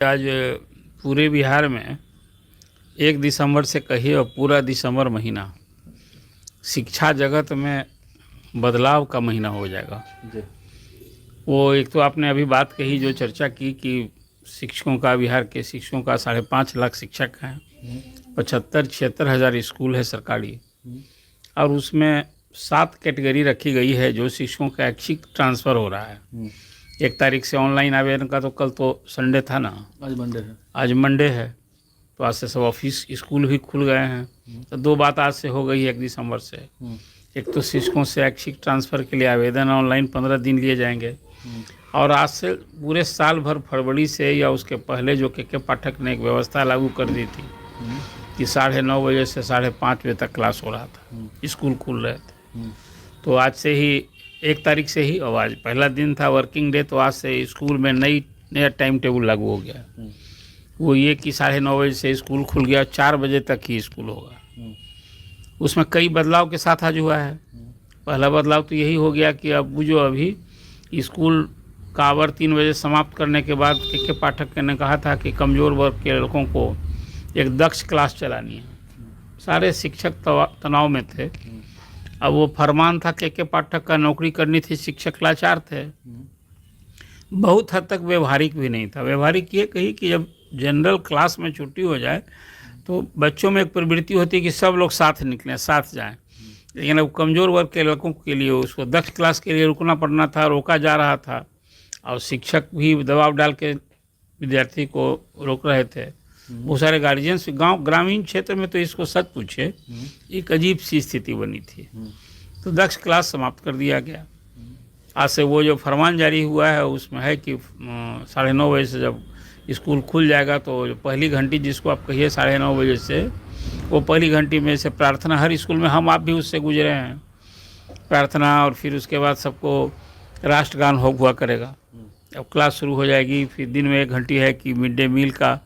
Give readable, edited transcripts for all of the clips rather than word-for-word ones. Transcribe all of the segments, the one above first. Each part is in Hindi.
आज पूरे बिहार में 1 दिसंबर से कहिए और पूरा दिसंबर महीना शिक्षा जगत में बदलाव का महीना हो जाएगा जी। वो एक तो आपने अभी बात कही जो चर्चा की कि शिक्षकों का बिहार के शिक्षकों का 5.5 लाख शिक्षक हैं, 75-76 हज़ार स्कूल है सरकारी, और उसमें 7 कैटेगरी रखी गई है जो शिक्षकों का ऐच्छिक ट्रांसफ़र हो रहा है। 1 तारीख से ऑनलाइन आवेदन का, तो कल तो संडे था ना, आज मंडे है। आज मंडे है, तो आज से सब ऑफिस स्कूल भी खुल गए हैं। तो 2 बात आज से हो गई है 1 दिसंबर से। एक तो शिक्षकों से ऐच्छिक ट्रांसफ़र के लिए आवेदन ऑनलाइन 15 दिन लिए जाएंगे, और आज से पूरे साल भर फरवरी से या उसके पहले जो के पाठक ने एक व्यवस्था लागू कर दी थी कि 9:30 बजे से 5:30 बजे तक क्लास हो रहा था, स्कूल खुल रहे थे। तो आज से ही 1 तारीख से ही, और आज पहला दिन था वर्किंग डे, तो आज से स्कूल में नया टाइम टेबल लागू हो गया। वो ये कि 9:30 बजे से स्कूल खुल गया, 4 बजे तक ही स्कूल होगा। उसमें कई बदलाव के साथ आज हुआ है। पहला बदलाव तो यही हो गया कि अब जो अभी स्कूल का आवर 3 बजे समाप्त करने के बाद के पाठक ने कहा था कि कमज़ोर वर्ग के लड़कों को एक दक्ष क्लास चलानी है। सारे शिक्षक तनाव में थे। अब वो फरमान था के पाठक का, नौकरी करनी थी, शिक्षक लाचार थे। बहुत हद तक व्यवहारिक भी नहीं था। व्यवहारिक ये कही कि जब जनरल क्लास में छुट्टी हो जाए तो बच्चों में एक प्रवृत्ति होती है कि सब लोग साथ निकलें, साथ जाएं। लेकिन अब कमज़ोर वर्ग के लड़कों के लिए उसको दक्ष क्लास के लिए रुकना पड़ना था, रोका जा रहा था, और शिक्षक भी दबाव डाल के विद्यार्थी को रोक रहे थे। बहुत सारे गार्जियंस ग्रामीण क्षेत्र में तो इसको सच पूछे एक अजीब सी स्थिति बनी थी। तो दक्ष क्लास समाप्त कर दिया गया। आज से वो जो फरमान जारी हुआ है उसमें है कि 9:30 बजे से जब स्कूल खुल जाएगा तो जो पहली घंटी जिसको आप कहिए 9:30 बजे से, वो पहली घंटी में से प्रार्थना, हर स्कूल में हम आप भी उससे गुजरे हैं, प्रार्थना, और फिर उसके बाद सबको राष्ट्रगान हुआ करेगा। अब क्लास शुरू हो जाएगी। फिर दिन में 1 घंटी है कि मिड डे मील का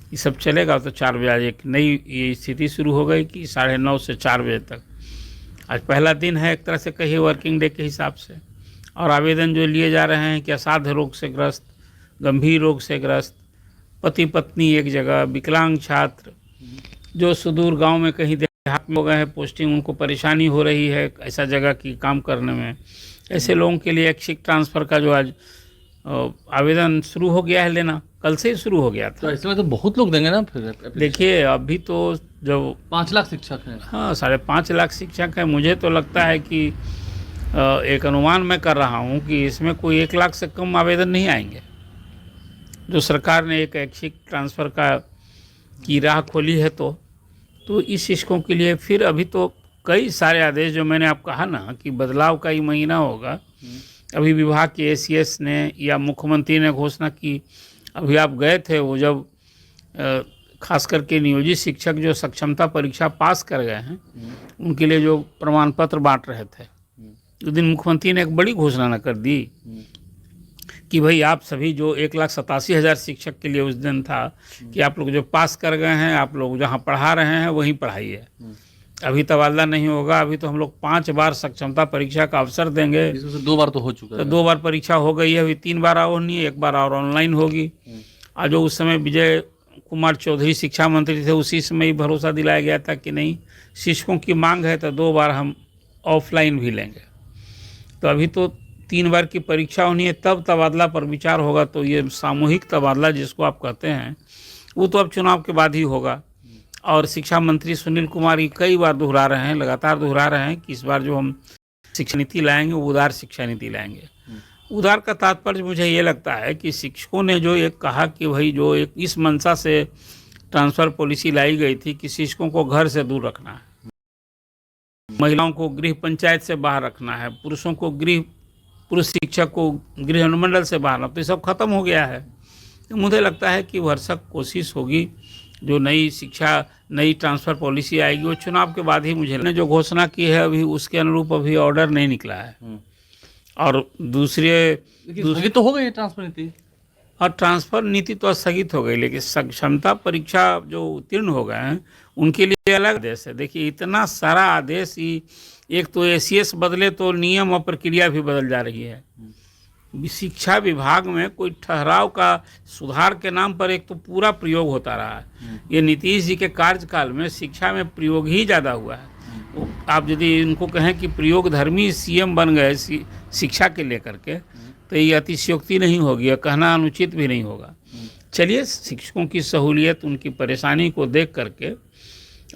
ये सब चलेगा। तो 4 बजे आज एक नई ये स्थिति शुरू हो गई कि 9:30 से 4 बजे तक। आज पहला दिन है एक तरह से कहिए वर्किंग डे के हिसाब से। और आवेदन जो लिए जा रहे हैं कि असाध्य रोग से ग्रस्त, गंभीर रोग से ग्रस्त, पति पत्नी एक जगह, विकलांग छात्र, जो सुदूर गांव में कहीं देहात में हो गए हैं, पोस्टिंग उनको परेशानी हो रही है ऐसा जगह की काम करने में, ऐसे लोगों के लिए ऐच्छिक ट्रांसफ़र का जो आज आवेदन शुरू हो गया है लेना, कल से ही शुरू हो गया था। तो ऐसे में तो बहुत लोग देंगे ना फिर। देखिए अभी तो जब 5 लाख शिक्षक हैं। हाँ, 5.5 लाख शिक्षक हैं। मुझे तो लगता है कि एक अनुमान मैं कर रहा हूँ कि इसमें कोई 1 लाख से कम आवेदन नहीं आएंगे। जो सरकार ने एक ऐच्छिक ट्रांसफ़र की राह खोली है, तो इस शिक्षकों के लिए फिर अभी तो कई सारे आदेश, जो मैंने आपको कहा ना कि बदलाव का ही महीना होगा। अभी विभाग के एसीएस ने या मुख्यमंत्री ने घोषणा की, अभी आप गए थे वो जब खास करके नियोजित शिक्षक जो सक्षमता परीक्षा पास कर गए हैं उनके लिए जो प्रमाण पत्र बांट रहे थे, उस दिन मुख्यमंत्री ने एक बड़ी घोषणा न कर दी कि भाई आप सभी जो 1,87,000 शिक्षक के लिए उस दिन था कि आप लोग जो पास कर गए हैं, आप लोग जहाँ पढ़ा रहे हैं वहीं पढ़ाइए। अभी तबादला नहीं होगा। अभी तो हम लोग 5 बार सक्षमता परीक्षा का अवसर देंगे। इसमें से 2 बार तो हो चुका है। तो 2 बार परीक्षा हो गई है, अभी 3 बार और नहीं, 1 बार और ऑनलाइन होगी। आज जो उस समय विजय कुमार चौधरी शिक्षा मंत्री थे, उसी समय ही भरोसा दिलाया गया था कि नहीं, शिक्षकों की मांग है तो 2 बार हम ऑफलाइन भी लेंगे। तो अभी तो 3 बार की परीक्षा होनी है, तब तबादला पर विचार होगा। तो ये सामूहिक तबादला जिसको आप कहते हैं, वो तो अब चुनाव के बाद ही होगा। और शिक्षा मंत्री सुनील कुमार ये कई बार दोहरा रहे हैं, लगातार दोहरा रहे हैं कि इस बार जो हम शिक्षा नीति लाएंगे वो उदार शिक्षा नीति लाएंगे। उदार का तात्पर्य मुझे ये लगता है कि शिक्षकों ने जो एक कहा कि भाई जो एक इस मंशा से ट्रांसफ़र पॉलिसी लाई गई थी कि शिक्षकों को घर से दूर रखना है, महिलाओं को गृह पंचायत से बाहर रखना है, पुरुष शिक्षक को गृह अनुमंडल से बाहर, तो ये सब खत्म हो गया है। तो मुझे लगता है कि भरसक कोशिश होगी, जो नई ट्रांसफ़र पॉलिसी आएगी वो चुनाव के बाद ही। मुझे जो घोषणा की है अभी उसके अनुरूप अभी ऑर्डर नहीं निकला है। और दूसरी तो हो गई ट्रांसफर नीति, और ट्रांसफ़र नीति तो स्थगित हो गई, लेकिन सक्षमता परीक्षा जो उत्तीर्ण हो गए हैं उनके लिए अलग आदेश है। देखिए इतना सारा आदेश ही, एक तो एसीएस बदले तो नियम और प्रक्रिया भी बदल जा रही है। शिक्षा विभाग में कोई ठहराव का सुधार के नाम पर एक तो पूरा प्रयोग होता रहा है। ये नीतीश जी के कार्यकाल में शिक्षा में प्रयोग ही ज़्यादा हुआ है। आप यदि इनको कहें कि प्रयोगधर्मी सीएम बन गए शिक्षा के लेकर के, तो ये अतिशयोक्ति नहीं होगी और कहना अनुचित भी नहीं होगा। चलिए, शिक्षकों की सहूलियत, उनकी परेशानी को देख करके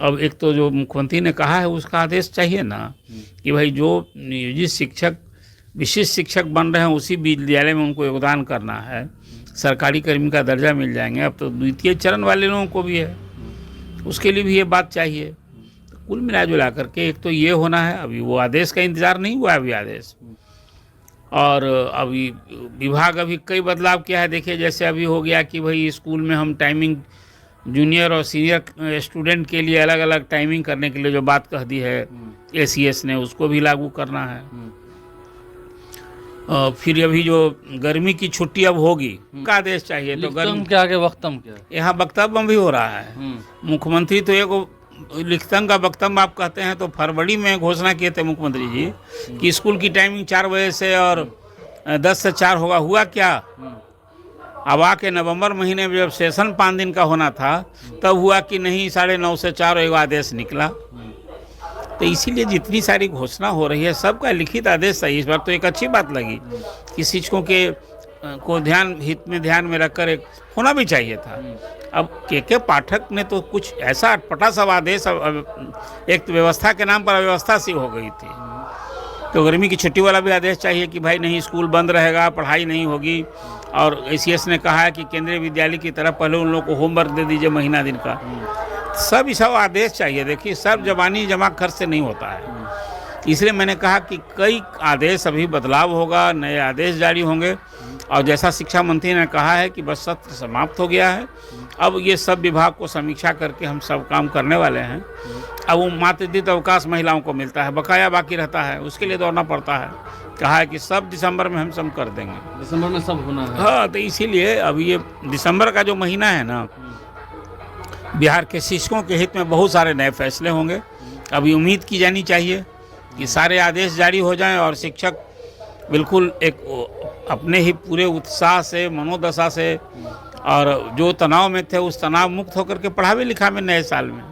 अब एक तो जो मुख्यमंत्री ने कहा है उसका आदेश चाहिए ना कि भाई जो नियोजित शिक्षक विशिष्ट शिक्षक बन रहे हैं उसी विद्यालय में उनको योगदान करना है, सरकारी कर्मी का दर्जा मिल जाएंगे। अब तो द्वितीय चरण वाले लोगों को भी है, उसके लिए भी ये बात चाहिए। तो कुल मिला जुला करके एक तो ये होना है, अभी वो आदेश का इंतज़ार नहीं हुआ अभी आदेश, और अभी विभाग अभी कई बदलाव किया है। देखिए, जैसे अभी हो गया कि भाई स्कूल में हम टाइमिंग जूनियर और सीनियर स्टूडेंट के लिए अलग अलग टाइमिंग करने के लिए जो बात कह दी है ACS ने, उसको भी लागू करना है। फिर अभी जो गर्मी की छुट्टी अब होगी का आदेश चाहिए, तो गर्मी के आगे वक्तव्य क्या है? यहाँ वक्तव्य भी हो रहा है। मुख्यमंत्री तो एक लिखतंग का वक्तव्य आप कहते हैं, तो फरवरी में घोषणा किए थे मुख्यमंत्री जी कि स्कूल की टाइमिंग 4 बजे से और 10 से 4 होगा। हुआ क्या? अब आके नवंबर महीने में जब सेशन 5 दिन का होना था, तब हुआ कि नहीं 9:30 से 4 एक आदेश निकला। तो इसीलिए जितनी सारी घोषणा हो रही है सबका लिखित आदेश है। इस बार तो एक अच्छी बात लगी कि शिक्षकों के को हित में ध्यान में रखकर एक होना भी चाहिए था। अब के पाठक ने तो कुछ ऐसा अटपटा सा आदेश, एक तो व्यवस्था के नाम पर अव्यवस्था सी हो गई थी। तो गर्मी की छुट्टी वाला भी आदेश चाहिए कि भाई नहीं, स्कूल बंद रहेगा, पढ़ाई नहीं होगी। और ACS ने कहा है कि केंद्रीय विद्यालय की तरफ पहले उन लोगों को होमवर्क दे दीजिए महीना दिन का। सब आदेश चाहिए। देखिए, सब जबानी जमा खर्च से नहीं होता है। इसलिए मैंने कहा कि कई आदेश अभी बदलाव होगा, नए आदेश जारी होंगे। और जैसा शिक्षा मंत्री ने कहा है कि बस सत्र समाप्त हो गया है, अब ये सब विभाग को समीक्षा करके हम सब काम करने वाले हैं। अब वो मातृत्व अवकाश महिलाओं को मिलता है, बकाया बाकी रहता है, उसके लिए दौड़ना पड़ता है। कहा है कि सब दिसंबर में हम सब कर देंगे। दिसंबर में सब होना है। हाँ, तो इसीलिए अब ये दिसंबर का जो महीना है ना, बिहार के शिक्षकों के हित में बहुत सारे नए फैसले होंगे। अभी उम्मीद की जानी चाहिए कि सारे आदेश जारी हो जाएं और शिक्षक बिल्कुल एक अपने ही पूरे उत्साह से, मनोदशा से और जो तनाव में थे उस तनाव मुक्त होकर के पढ़ावे लिखा में नए साल में।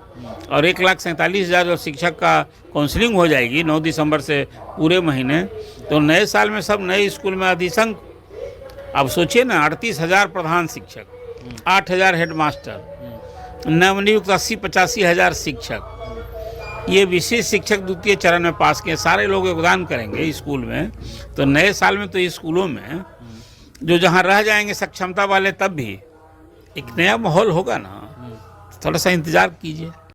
और 1,47,000 जो शिक्षक का काउंसलिंग हो जाएगी 9 दिसंबर से पूरे महीने, तो नए साल में सब नए स्कूल में अधिसंख्य, अब सोचिए ना, 38,000 प्रधान शिक्षक, 8,000 हेडमास्टर, नवनियुक्त 80-85 हज़ार शिक्षक, ये विशेष शिक्षक द्वितीय चरण में पास किए, सारे लोग योगदान करेंगे स्कूल में। तो नए साल में तो स्कूलों में जो जहाँ रह जाएंगे सक्षमता वाले, तब भी एक नया माहौल होगा ना। थोड़ा सा इंतज़ार कीजिए।